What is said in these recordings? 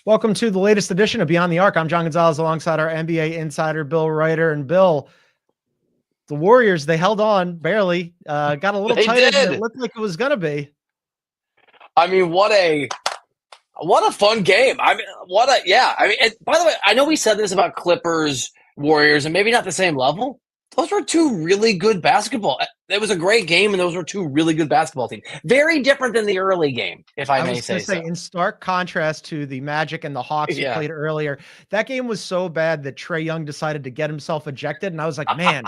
Welcome to the latest edition of Beyond the Arc. I'm John Gonzalez alongside our NBA insider, Bill Reiter. And Bill, the Warriors, they held on barely, got a little They tighter than did. it looked like it was going to be. I mean, what a fun game. I mean, and by the way, I know we said this about Clippers, Warriors, and maybe not the same level. Those were two really good basketball. It was a great game, and those were two really good basketball teams. Very different than the early game, if I I may was going say to say, so. in stark contrast to the Magic and the Hawks who Yeah. played earlier, that game was so bad that Trae Young decided to get himself ejected. And I was like, man,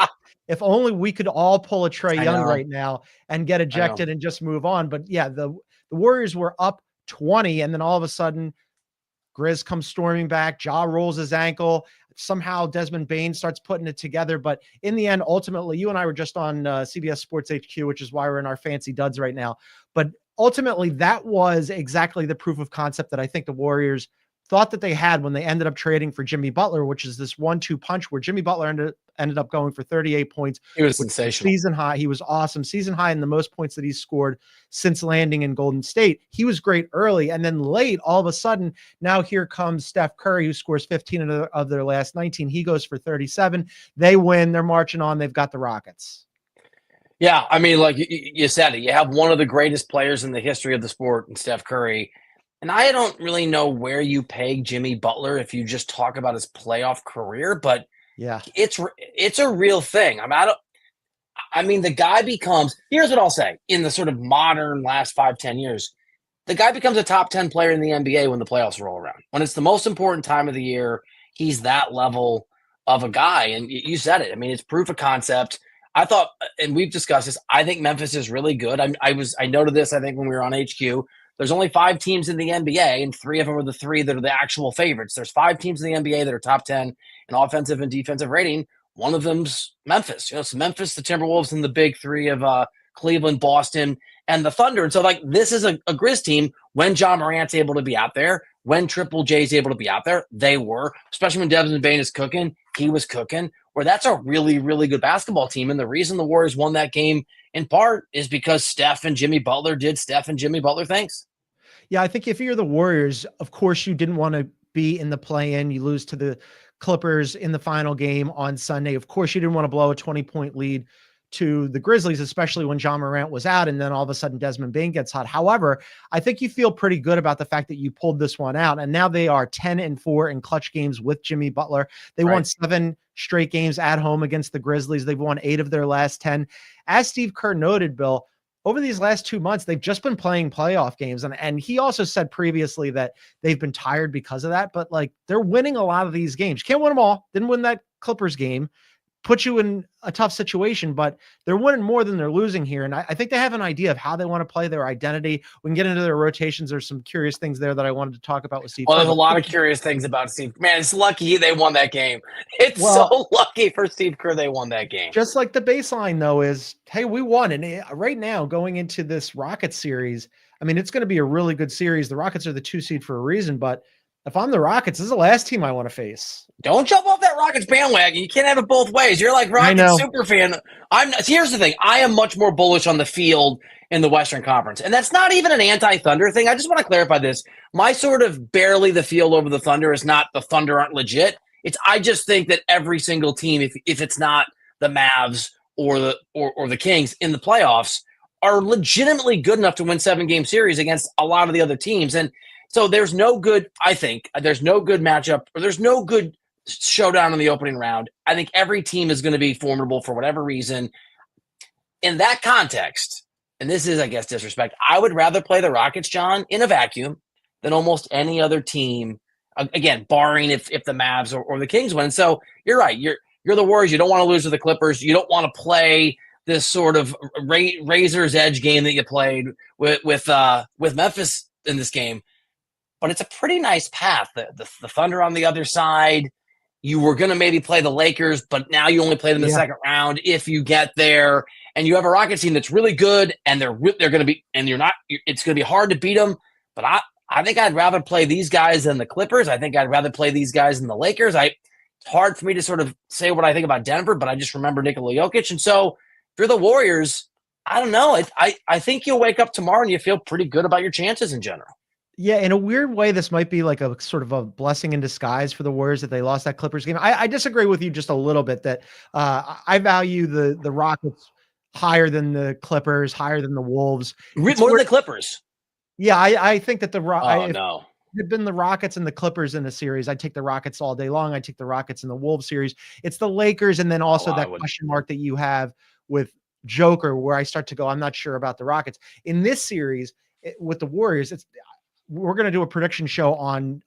if only we could all pull a Trae I Young know. right now and get I know. ejected and just move on. But yeah, the Warriors were up 20, and then all of a sudden, Grizz comes storming back. Ja rolls his ankle. Somehow Desmond Bane starts putting it together. But in the end, ultimately, you and I were just on CBS Sports HQ, which is why we're in our fancy duds right now. But ultimately, that was exactly the proof of concept that I think the Warriors thought that they had when they ended up trading for Jimmy Butler, which is this 1-2 punch where Jimmy Butler ended up going for 38 points. He was which sensational. Season high. He was awesome. Season high in the most points that he's scored since landing in Golden State. He was great early. And then late, all of a sudden, now here comes Steph Curry, who scores 15 of their last 19. He goes for 37. They win. They're marching on. They've got the Rockets. Yeah, I mean, like you said it. You have one of the greatest players in the history of the sport in Steph Curry. And I don't really know where you peg Jimmy Butler if you just talk about his playoff career, but Yeah. it's a real thing. I mean, the guy becomes, here's what I'll say, in the sort of modern last 5-10 years, the guy becomes a top 10 player in the NBA when the playoffs roll around. When it's the most important time of the year, he's that level of a guy. And you said it. I mean, it's proof of concept. I thought, and we've discussed this, I think Memphis is really good. I noted this, I think, when we were on HQ. There's only 5 teams in the NBA, and 3 of them are the 3 that are the actual favorites. There's 5 teams in the NBA that are top 10 in offensive and defensive rating. One of them's Memphis. It's Memphis, the Timberwolves, and the big 3 of Cleveland, Boston, and the Thunder. And so, like, this is a Grizz team when John Morant's able to be out there, when Triple J's able to be out there. They were, especially when Desmond Bane is cooking. He was cooking. Where that's a really, really good basketball team. And the reason the Warriors won that game in part is because Steph and Jimmy Butler did Steph and Jimmy Butler things. Yeah, I think if you're the Warriors, of course, you didn't want to be in the play-in. You lose to the Clippers in the final game on Sunday. Of course, you didn't want to blow a 20-point lead to the Grizzlies, especially when John Morant was out, and then all of a sudden Desmond Bane gets hot. However, I think you feel pretty good about the fact that you pulled this one out, and now they are 10-4 in clutch games with Jimmy Butler. They won 7 straight games at home against the Grizzlies. They've won 8 of their last 10. As Steve Kerr noted, Bill, over these last 2 months, they've just been playing playoff games. And he also said previously that they've been tired because of that, but like they're winning a lot of these games. Can't win them all. Didn't win that Clippers game. Put you in a tough situation, but they're winning more than they're losing here. And I think they have an idea of how they want to play, their identity. We can get into their rotations. There's some curious things there that I wanted to talk about with Steve. Well, there's a lot of curious things about Steve. Man, it's lucky they won that game. It's so lucky for Steve Kerr they won that game. Just like the baseline, though, is, hey, we won. And right now, going into this Rockets series, I mean, it's going to be a really good series. The Rockets are the 2 seed for a reason, but if I'm the Rockets, this is the last team I want to face. Don't jump off that Rockets bandwagon. You can't have it both ways. You're like Rockets super fan. Here's the thing. I am much more bullish on the field in the Western Conference. And that's not even an anti-Thunder thing. I just want to clarify this. My sort of barely the field over the Thunder is not the Thunder aren't legit. I just think that every single team, if it's not the Mavs or the Kings in the playoffs, are legitimately good enough to win 7-game series against a lot of the other teams. And so there's no good matchup, or there's no good showdown in the opening round. I think every team is going to be formidable for whatever reason. In that context, and this is, I guess, disrespect, I would rather play the Rockets, John, in a vacuum than almost any other team, again, barring if the Mavs or the Kings win. So you're right. You're the Warriors. You don't want to lose to the Clippers. You don't want to play this sort of razor's edge game that you played with Memphis in this game. But it's a pretty nice path. The Thunder on the other side, you were going to maybe play the Lakers, but now you only play them in the second round if you get there. And you have a Rockets team that's really good, and they're going to be, and you're not. It's going to be hard to beat them. But I think I'd rather play these guys than the Clippers. I think I'd rather play these guys than the Lakers. It's hard for me to sort of say what I think about Denver, but I just remember Nikola Jokic. And so if you're the Warriors, I don't know. I think you'll wake up tomorrow and you feel pretty good about your chances in general. Yeah, in a weird way, this might be like a sort of a blessing in disguise for the Warriors that they lost that Clippers game. I disagree with you just a little bit that I value the Rockets higher than the Clippers, higher than the Wolves. More than the Clippers. Yeah, I think that if no. it had been the Rockets and the Clippers in the series, I'd take the Rockets all day long. I'd take the Rockets in the Wolves series. It's the Lakers and then also that question mark that you have with Joker where I start to go, I'm not sure about the Rockets. In this series with the Warriors, we're going to do a prediction show on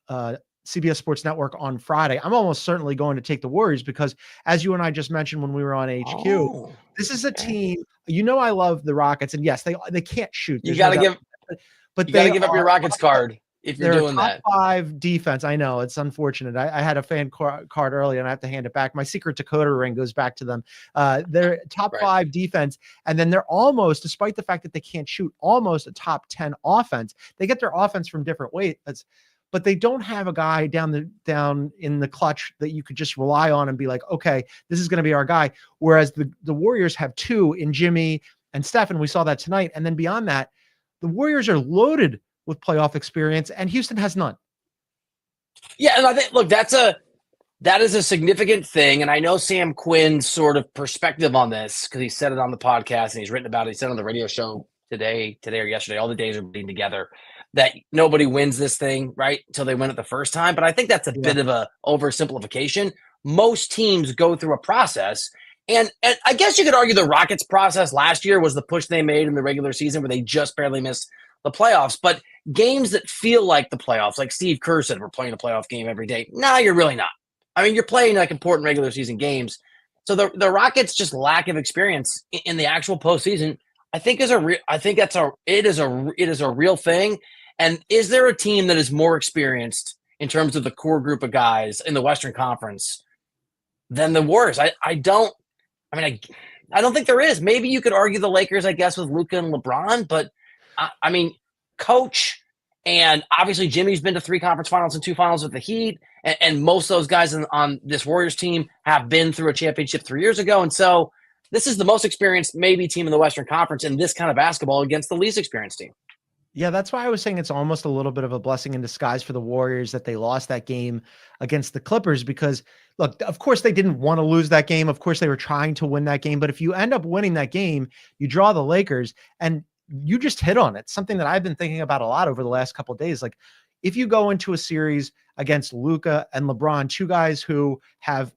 CBS Sports Network on Friday. I'm almost certainly going to take the Warriors because, as you and I just mentioned when we were on HQ, this is a team. I love the Rockets, and yes, they can't shoot. You got to give, but you got to give up your Rockets card if you're doing that. Top 5 defense. I know it's unfortunate. I had a fan card earlier, and I have to hand it back. My secret Dakota ring goes back to them. They're top 5 defense, and then they're almost, despite the fact that they can't shoot, almost a top 10 offense. They get their offense from different ways, but they don't have a guy down in the clutch that you could just rely on and be like, okay, this is going to be our guy. Whereas the Warriors have 2 in Jimmy and Steph, and we saw that tonight. And then beyond that, the Warriors are loaded with playoff experience, and Houston has none. Yeah, and I think, look, that is a significant thing, and I know Sam Quinn's sort of perspective on this because he said it on the podcast and he's written about it. He said on the radio show today or yesterday, all the days are bleeding together, that nobody wins this thing, right, until they win it the first time. But I think that's a bit of a oversimplification. Most teams go through a process, and I guess you could argue the Rockets' process last year was the push they made in the regular season where they just barely missed the playoffs. But games that feel like the playoffs, like Steve Kerr said, we're playing a playoff game every day. No, you're really not. I mean, you're playing like important regular season games. So the Rockets' just lack of experience in the actual postseason, I think is a real thing. And is there a team that is more experienced in terms of the core group of guys in the Western Conference than the Warriors? I don't think there is. Maybe you could argue the Lakers, I guess, with Luka and LeBron, but I mean, coach, and obviously Jimmy's been to 3 conference finals and 2 finals with the Heat, and most of those guys on this Warriors team have been through a championship 3 years ago, and so this is the most experienced maybe team in the Western Conference in this kind of basketball against the least experienced team. Yeah, that's why I was saying it's almost a little bit of a blessing in disguise for the Warriors that they lost that game against the Clippers because, look, of course they didn't want to lose that game. Of course they were trying to win that game. But if you end up winning that game, you draw the Lakers, and you just hit on it. Something that I've been thinking about a lot over the last couple of days. Like, if you go into a series against Luka and LeBron, 2 guys who have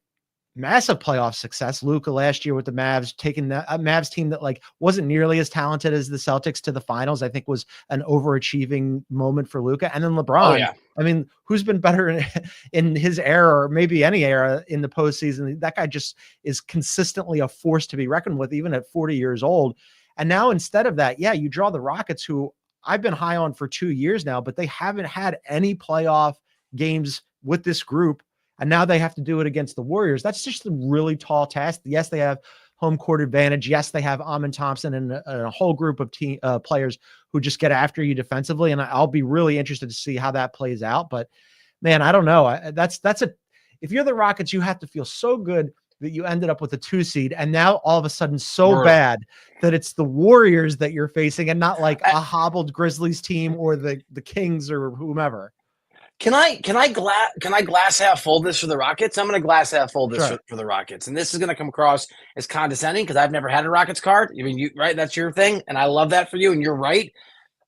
massive playoff success. Luka last year with the Mavs, taking a Mavs team that like wasn't nearly as talented as the Celtics to the finals, I think was an overachieving moment for Luka. And then LeBron, I mean, who's been better in his era or maybe any era in the postseason? That guy just is consistently a force to be reckoned with, even at 40 years old. And now instead of that, you draw the Rockets, who I've been high on for 2 years now, but they haven't had any playoff games with this group. And now they have to do it against the Warriors. That's just a really tall task. Yes, they have home court advantage. Yes, they have Amin Thompson and a whole group of players who just get after you defensively. And I'll be really interested to see how that plays out. But man, I don't know. If you're the Rockets, you have to feel so good that you ended up with a 2 seed, and now all of a sudden so bad that it's the Warriors that you're facing and not like a hobbled Grizzlies team or the Kings or whomever. Can I glass half full this for the Rockets? I'm going to glass half full this for the Rockets. And this is going to come across as condescending because I've never had a Rockets card. I mean, right? That's your thing. And I love that for you. And you're right.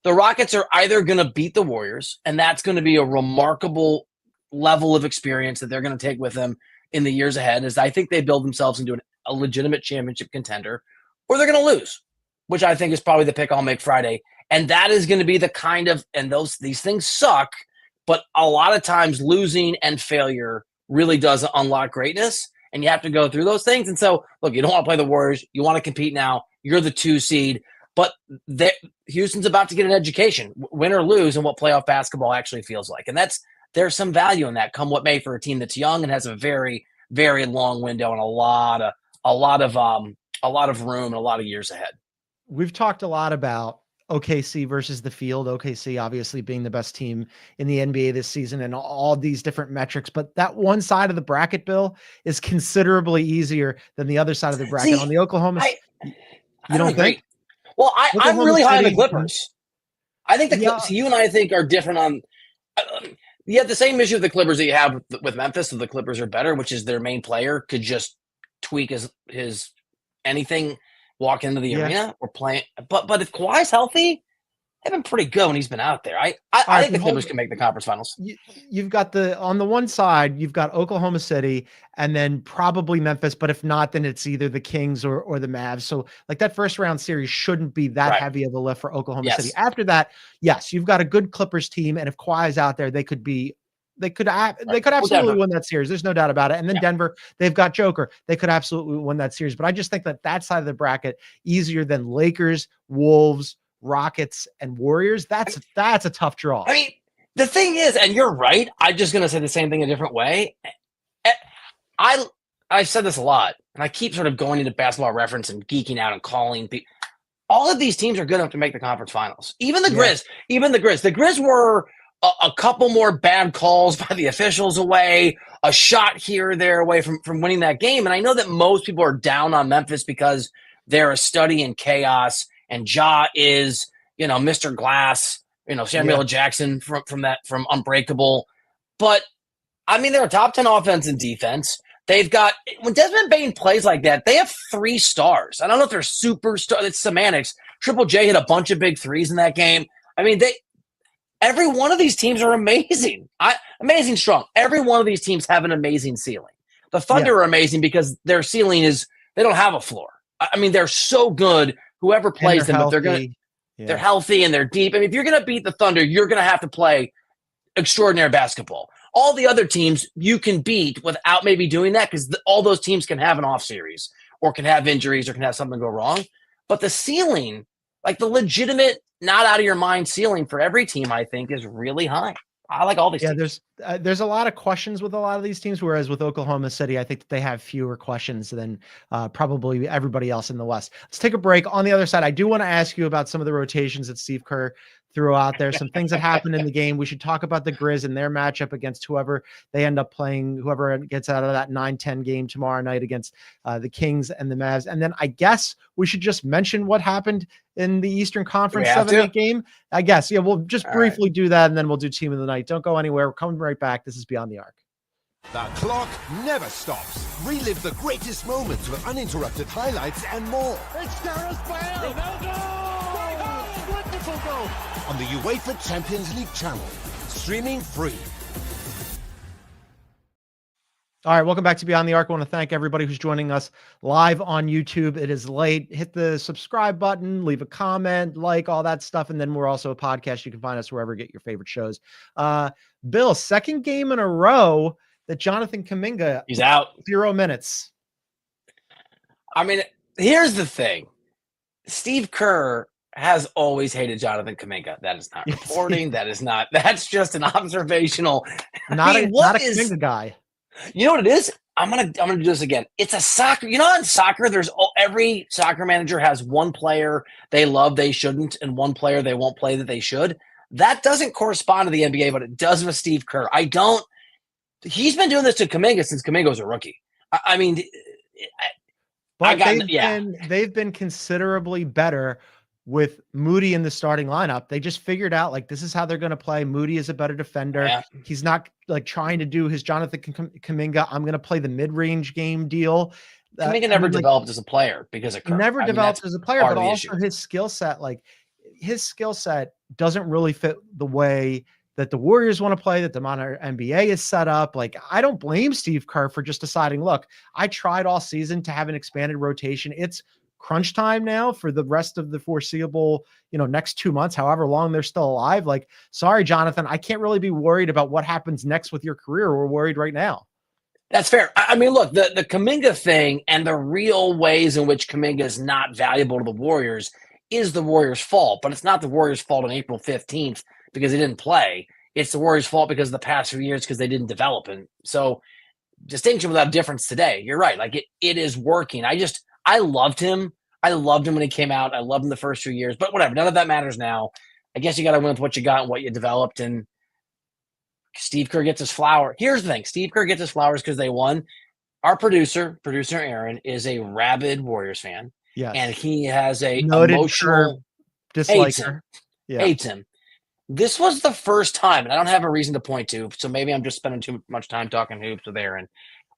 The Rockets are either going to beat the Warriors, and that's going to be a remarkable level of experience that they're going to take with them in the years ahead, as I think they build themselves into a legitimate championship contender, or they're going to lose, which I think is probably the pick I'll make Friday. And that is going to be the kind of, and these things suck, but a lot of times losing and failure really does unlock greatness, and you have to go through those things. And so, look, you don't want to play the Warriors. You want to compete now. You're the 2 seed, but Houston's about to get an education, win or lose, and what playoff basketball actually feels like. And there's some value in that, come what may, for a team that's young and has a very, very long window and a lot of room and a lot of years ahead. We've talked a lot about OKC versus the field. OKC obviously being the best team in the NBA this season and all these different metrics, but that one side of the bracket, Bill, is considerably easier than the other side of the bracket. On the Oklahoma, you don't think? Well, I'm really high on the Clippers. I think so you and I think are different on. You have the same issue with the Clippers that you have with Memphis. So the Clippers are better, which is their main player could just tweak his anything, walk into the arena or play. But if Kawhi's healthy, they've been pretty good when he's been out there. I think the Clippers can make the conference finals. You've got on the one side, you've got Oklahoma City and then probably Memphis. But if not, then it's either the Kings or the Mavs. So like that first round series shouldn't be that heavy of a lift for Oklahoma City. After that, yes, you've got a good Clippers team. And if Kawhi is out there, they could absolutely win that series. There's no doubt about it. And then Denver, they've got Joker. They could absolutely win that series. But I just think that side of the bracket easier than Lakers, Wolves, Rockets, and Warriors. That's a tough draw. I mean, the thing is, and you're right, I'm just going to say the same thing a different way. I've said this a lot, and I keep sort of going into Basketball Reference and geeking out and calling people. All of these teams are good enough to make the conference finals. Even the Grizz. The Grizz were a couple more bad calls by the officials away, a shot here or there away from winning that game. And I know that most people are down on Memphis because they're a study in chaos, and Ja is, Mr. Glass, Samuel L. Jackson from Unbreakable. But I mean, they're a top 10 offense and defense. They've got, when Desmond Bane plays like that, they have 3 stars. I don't know if they're superstar. It's semantics. Triple J hit a bunch of big threes in that game. I mean, every one of these teams are amazing. Amazing strong. Every one of these teams have an amazing ceiling. The Thunder are amazing because their ceiling is, they don't have a floor. I mean, they're so good. Whoever plays them, but they're healthy and they're deep. I mean, if you're going to beat the Thunder, you're going to have to play extraordinary basketball. All the other teams you can beat without maybe doing that, because all those teams can have an off series or can have injuries or can have something go wrong. But the ceiling, like the legitimate, not out of your mind ceiling for every team, I think is really high. I like all these teams. There's a lot of questions with a lot of these teams, whereas with Oklahoma City, I think that they have fewer questions than probably everybody else in the West. Let's take a break. On the other side, I do want to ask you about some of the rotations that Steve Kerr threw out there, some things that happened in the game. We should talk about the Grizz and their matchup against whoever they end up playing, whoever gets out of that 9-10 game tomorrow night against the Kings and the Mavs. And then I guess we should just mention what happened in the Eastern Conference 7-8 game. I guess, we'll just briefly do that, and then we'll do Team of the Night. Don't go anywhere. We're coming right back. This is Beyond the Arc. The clock never stops. Relive the greatest moments with uninterrupted highlights and more. It's Gareth Bale. No goal! Wonderful goal. On the UEFA Champions League channel. Streaming free. All right, welcome back to Beyond the Arc. I want to thank everybody who's joining us live on YouTube. It is late. Hit the subscribe button, leave a comment, like all that stuff. And then we're also a podcast. You can find us wherever you get your favorite shows. Bill, second game in a row that Jonathan Kuminga, he's out. 0 minutes. I mean, here's the thing. Steve Kerr has always hated Jonathan Kuminga. That is not reporting. That's just an observational. Not a Kuminga guy. You know what it is? I'm gonna do this again. It's a soccer. You know, in soccer, every soccer manager has one player they love they shouldn't, and one player they won't play that they should. That doesn't correspond to the NBA, but it does with Steve Kerr. He's been doing this to Kuminga since Kuminga was a rookie. They've been considerably better with Moody in the starting lineup. They just figured out, like, this is how they're going to play. Moody is a better defender. Yeah. He's not like trying to do his Jonathan Kuminga, I'm going to play the mid-range game deal. Kuminga never developed as a player because of Kerr. Never developed as a player, but also his skill set, doesn't really fit the way that the Warriors want to play, that the modern NBA is set up. Like, I don't blame Steve Kerr for just deciding, look, I tried all season to have an expanded rotation. It's crunch time now for the rest of the foreseeable, next 2 months, however long they're still alive. Like, sorry, Jonathan, I can't really be worried about what happens next with your career. We're worried right now. That's fair. I mean, look, the Kuminga thing and the real ways in which Kuminga is not valuable to the Warriors is the Warriors' fault, but it's not the Warriors' fault on April 15th because he didn't play. It's the Warriors' fault because of the past few years because they didn't develop him. So distinction without difference today. You're right. Like, it is working. I loved him. I loved him when he came out. I loved him the first few years, but whatever. None of that matters now. I guess you got to win with what you got and what you developed. And Steve Kerr gets his flower. Here's the thing. Steve Kerr gets his flowers because they won. Our producer Aaron, is a rabid Warriors fan. Yeah. And he has a noted emotional disliker. Hates him. This was the first time, and I don't have a reason to point to, so maybe I'm just spending too much time talking hoops with Aaron.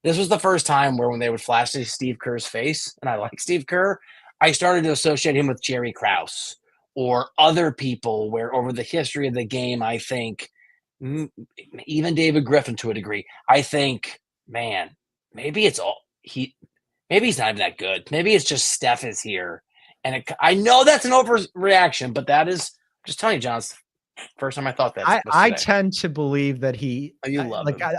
This was the first time where when they would flash Steve Kerr's face, and I like Steve Kerr, I started to associate him with Jerry Krause or other people where over the history of the game, I think even David Griffin to a degree, I think, man, maybe it's all maybe he's not even that good. Maybe it's just Steph is here. And I know that's an overreaction, but that is, just telling you, John, it's the first time I thought that. I tend to believe that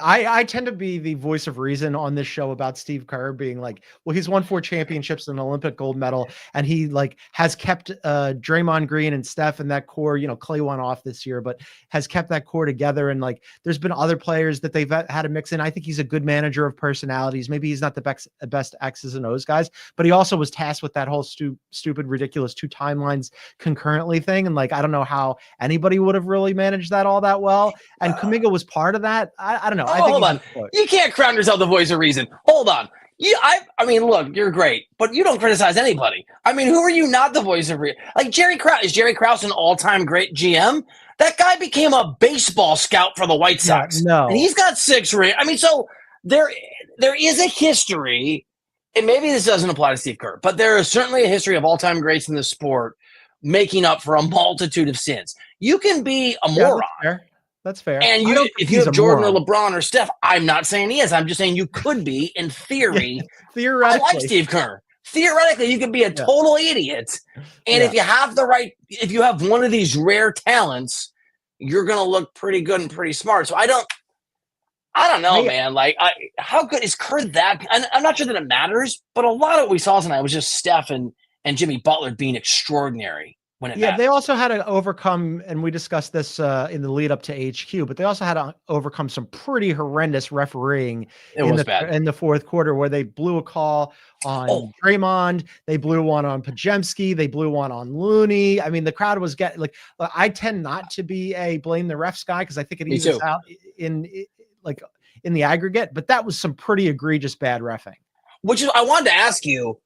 I tend to be the voice of reason on this show about Steve Kerr being like, well, he's won 4 championships and an Olympic gold medal, and he like has kept Draymond Green and Steph and that core. You know, Clay went off this year, but has kept that core together. And like, there's been other players that they've had to mix in. I think he's a good manager of personalities. Maybe he's not the best X's and O's guys, but he also was tasked with that whole stupid, ridiculous 2 timelines concurrently thing. And like, I don't know how anybody would have really managed that all that well. And Kuminga was part of that. I don't know. Hold on. You can't crown yourself the voice of reason. Hold on. I mean, look, you're great, but you don't criticize anybody. I mean, who are you not the voice of reason? Like Jerry Krause. Is Jerry Krause an all-time great GM? That guy became a baseball scout for the White Sox. No. And he's got 6 rings. I mean, so there is a history, and maybe this doesn't apply to Steve Kerr, but there is certainly a history of all-time greats in the sport making up for a multitude of sins. You can be a moron. That's fair. And if you have Jordan or LeBron or Steph, I'm not saying he is. I'm just saying you could be, in theory. Theoretically. I like Steve Kerr. Theoretically, you could be a total idiot. And if you have if you have one of these rare talents, you're going to look pretty good and pretty smart. So I don't know, man. Like, how good is Kerr that? I'm not sure that it matters, but a lot of what we saw tonight was just Steph and Jimmy Butler being extraordinary when it matters. They also had to overcome, and we discussed this in the lead up to HQ, but they also had to overcome some pretty horrendous refereeing in the fourth quarter where they blew a call on Draymond. They blew one on Pajemski. They blew one on Looney. I mean, the crowd was getting like, I tend not to be a blame the refs guy because I think it evens out in the aggregate, but that was some pretty egregious bad reffing. Which is, I wanted to ask you,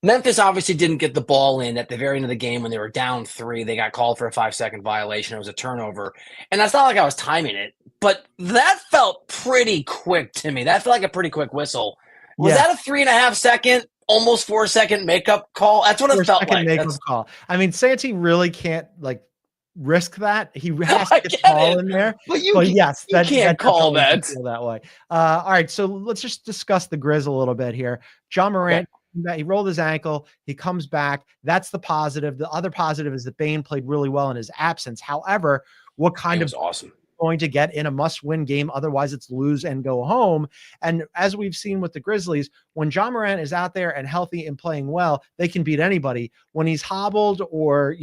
Memphis obviously didn't get the ball in at the very end of the game when they were down 3. They got called for a 5-second violation. It was a turnover. And that's not like I was timing it, but that felt pretty quick to me. That felt like a pretty quick whistle. Was that a 3.5-second, almost 4-second makeup call? That's what it felt like. Makeup call. I mean, Santi really can't risk that. He has to get the ball in there. But you can't call that way. All right, so let's just discuss the Grizz a little bit here. John Morant. He rolled his ankle. He comes back. That's the positive. The other positive is that Bane played really well in his absence. However, what kind of awesome going to get in a must-win game? Otherwise, it's lose and go home. And as we've seen with the Grizzlies, when John Morant is out there and healthy and playing well, they can beat anybody. When he's hobbled or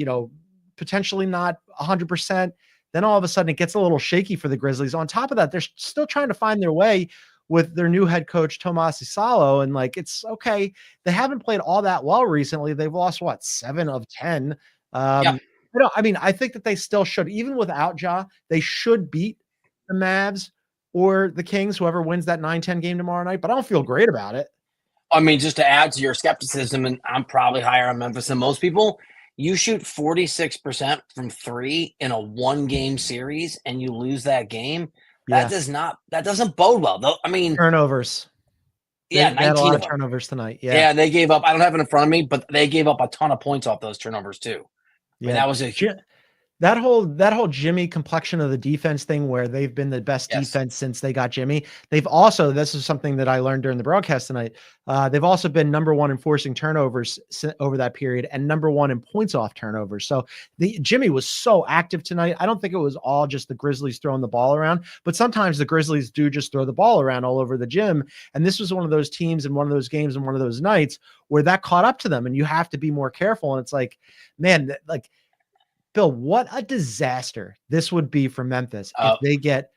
potentially not 100%, then all of a sudden it gets a little shaky for the Grizzlies. On top of that, they're still trying to find their way with their new head coach, Tomas Isalo. And it's okay. They haven't played all that well recently. They've lost 7 of 10. I think that they still should, even without Ja, they should beat the Mavs or the Kings, whoever wins that 9-10 game tomorrow night. But I don't feel great about it. I mean, just to add to your skepticism, and I'm probably higher on Memphis than most people, you shoot 46% from 3 in a 1-game series and you lose that game. That doesn't bode well, though. I mean, turnovers. Yeah, they had a lot of turnovers tonight. Yeah, they gave up. I don't have it in front of me, but they gave up a ton of points off those turnovers too. Yeah, I mean, that was that whole Jimmy complexion of the defense thing where they've been the best defense since they got Jimmy. They've also, this is something that I learned during the broadcast tonight. They've also been number 1 in forcing turnovers over that period and number 1 in points off turnovers. So Jimmy was so active tonight. I don't think it was all just the Grizzlies throwing the ball around, but sometimes the Grizzlies do just throw the ball around all over the gym. And this was one of those teams and one of those games and one of those nights where that caught up to them and you have to be more careful. And it's like, man, Bill, what a disaster this would be for Memphis if they get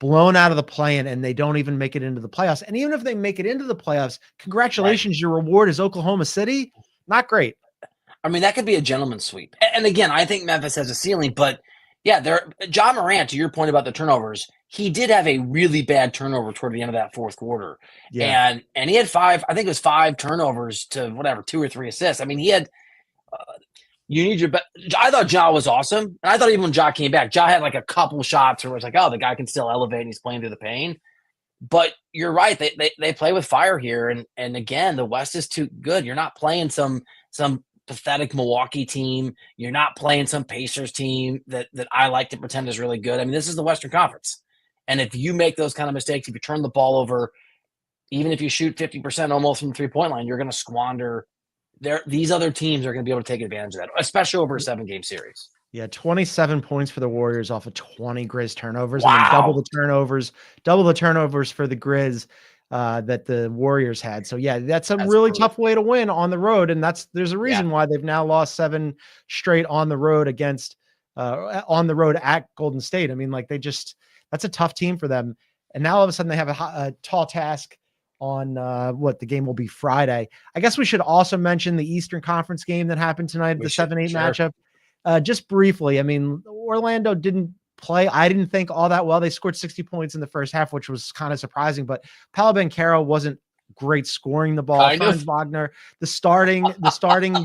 blown out of the play-in and they don't even make it into the playoffs. And even if they make it into the playoffs, congratulations, your reward is Oklahoma City. Not great. I mean, that could be a gentleman's sweep. And again, I think Memphis has a ceiling, but John Morant, to your point about the turnovers, he did have a really bad turnover toward the end of that fourth quarter. Yeah. And he had 5 turnovers to 2 or 3 assists. I mean, he had You need your best. I thought Ja was awesome. And I thought even when Ja came back, Ja had like a couple shots where it was like, oh, the guy can still elevate and he's playing through the pain. But you're right. They play with fire here. And again, the West is too good. You're not playing some pathetic Milwaukee team. You're not playing some Pacers team that I like to pretend is really good. I mean, this is the Western Conference. And if you make those kind of mistakes, if you turn the ball over, even if you shoot 50% almost from the three-point line, you're going to squander. These other teams are going to be able to take advantage of that, especially over a 7-game series. Yeah, 27 points for the Warriors off of 20 Grizz turnovers. Wow. I mean, double the turnovers for the Grizz that the Warriors had. So yeah, that's really tough way to win on the road, and there's a reason why they've now lost 7 straight on the road at Golden State. I mean, like that's a tough team for them, and now all of a sudden they have a tall task on the game will be Friday. I guess we should also mention the Eastern Conference game that happened tonight, the 7-8 matchup. Just briefly, I mean, Orlando didn't play, I didn't think, all that well. They scored 60 points in the first half, which was kind of surprising, but Paolo wasn't great scoring the ball. Franz Wagner, the starting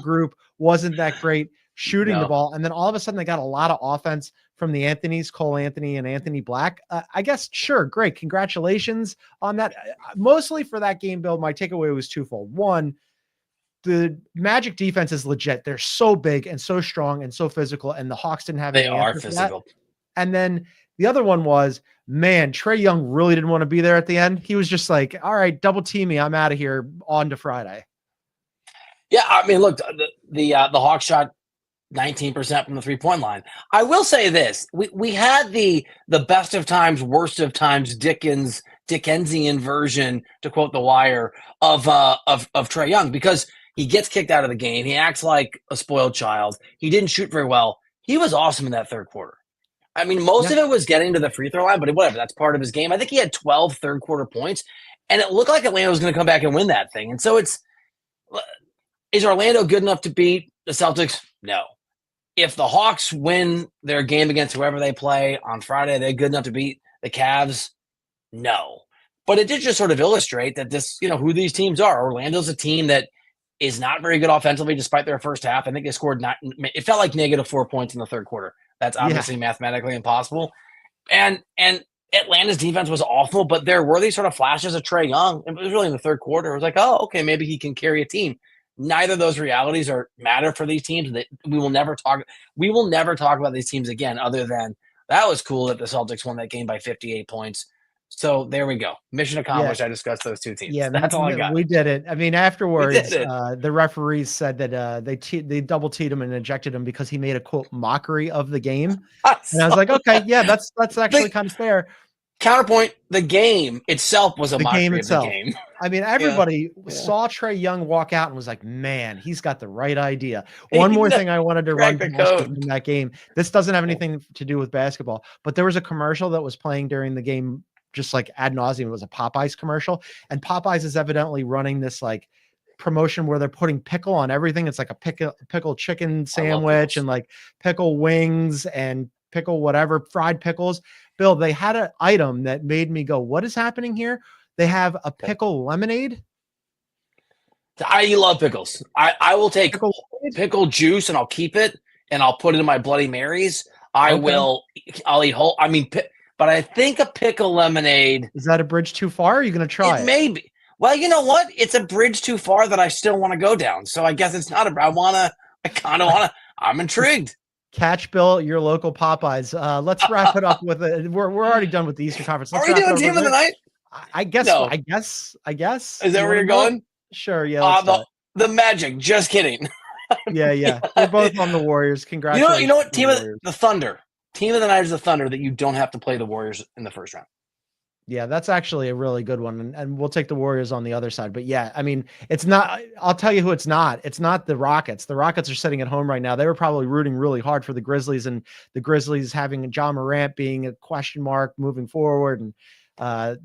group wasn't that great shooting the ball. And then all of a sudden they got a lot of offense from the Anthonys, Cole Anthony and Anthony Black. I guess, sure, great. Congratulations on that. Mostly for that game, Bill, my takeaway was twofold. One, the Magic defense is legit. They're so big and so strong and so physical, and the Hawks didn't have any answer for that. And then the other one was, man, Trae Young really didn't want to be there at the end. He was just like, all right, double team me. I'm out of here on to Friday. Yeah, I mean, look, the Hawks shot 19% from the three-point line. I will say this. We had the best of times, worst of times Dickensian version, to quote The Wire, of Trae Young, because he gets kicked out of the game. He acts like a spoiled child. He didn't shoot very well. He was awesome in that third quarter. I mean, most of it was getting to the free throw line, but whatever, that's part of his game. I think he had 12 third quarter points, and it looked like Atlanta was going to come back and win that thing. And so is Orlando good enough to beat the Celtics? No. If the Hawks win their game against whoever they play on Friday, they're good enough to beat the Cavs? No. But it did just sort of illustrate that who these teams are. Orlando's a team that is not very good offensively despite their first half. I think they scored it felt like -4 points in the third quarter. That's obviously mathematically impossible. And Atlanta's defense was awful, but there were these sort of flashes of Trae Young. It was really in the third quarter. It was like, oh, okay, maybe he can carry a team. Neither of those realities matter for these teams. We will never talk about these teams again, other than that was cool that the Celtics won that game by 58 points. So there we go. Mission accomplished. I discussed those two teams. Yeah, that's all I got. We did it. I mean, afterwards, the referees said that they double teed him and ejected him because he made a, quote, mockery of the game. And I was like, okay, yeah, that's actually kind of fair. Counterpoint, the game itself was a mockery of the game. I mean, everybody saw Trae Young walk out and was like, man, he's got the right idea. One more thing I wanted to run in that game. This doesn't have anything to do with basketball, but there was a commercial that was playing during the game, just like ad nauseum. It was a Popeyes commercial, and Popeyes is evidently running this like promotion where they're putting pickle on everything. It's like a pickle chicken sandwich and like pickle wings and pickle whatever, fried pickles. Bill, they had an item that made me go, what is happening here? They have a pickle lemonade. I love pickles. I will take pickle juice and I'll keep it and I'll put it in my Bloody Marys. I'll eat whole. I mean, but I think a pickle lemonade. Is that a bridge too far? Or are you going to try it? Maybe. Well, you know what? It's a bridge too far that I still want to go down. So I guess it's not I'm intrigued. Catch Bill, your local Popeyes. Let's wrap it up with it. We're already done with the Eastern Conference. Are we doing team of the night? I guess. No. I guess. Is that where you're going? Sure. Yeah. The Magic. Just kidding. Yeah. We're both on the Warriors. Congratulations. You know what? The Thunder. Team of the night is the Thunder, that you don't have to play the Warriors in the first round. Yeah, that's actually a really good one. And we'll take the Warriors on the other side. But yeah, I mean, it's not, I'll tell you who it's not. It's not the Rockets. The Rockets are sitting at home right now. They were probably rooting really hard for the Grizzlies, and the Grizzlies having John Morant being a question mark moving forward. And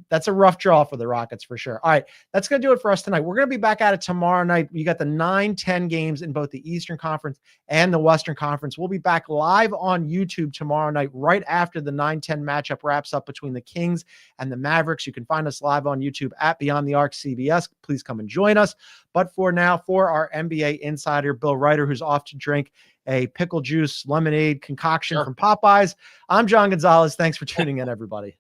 that's a rough draw for the Rockets for sure. All right, that's going to do it for us tonight. We're going to be back at it tomorrow night. You got the 9-10 games in both the Eastern Conference and the Western Conference. We'll be back live on YouTube tomorrow night, right after the 9-10 matchup wraps up between the Kings and the Mavericks. You can find us live on YouTube at Beyond the Arc CBS. Please come and join us. But for now, for our NBA insider, Bill Reiter, who's off to drink a pickle juice lemonade concoction from Popeyes. I'm John Gonzalez. Thanks for tuning in, everybody.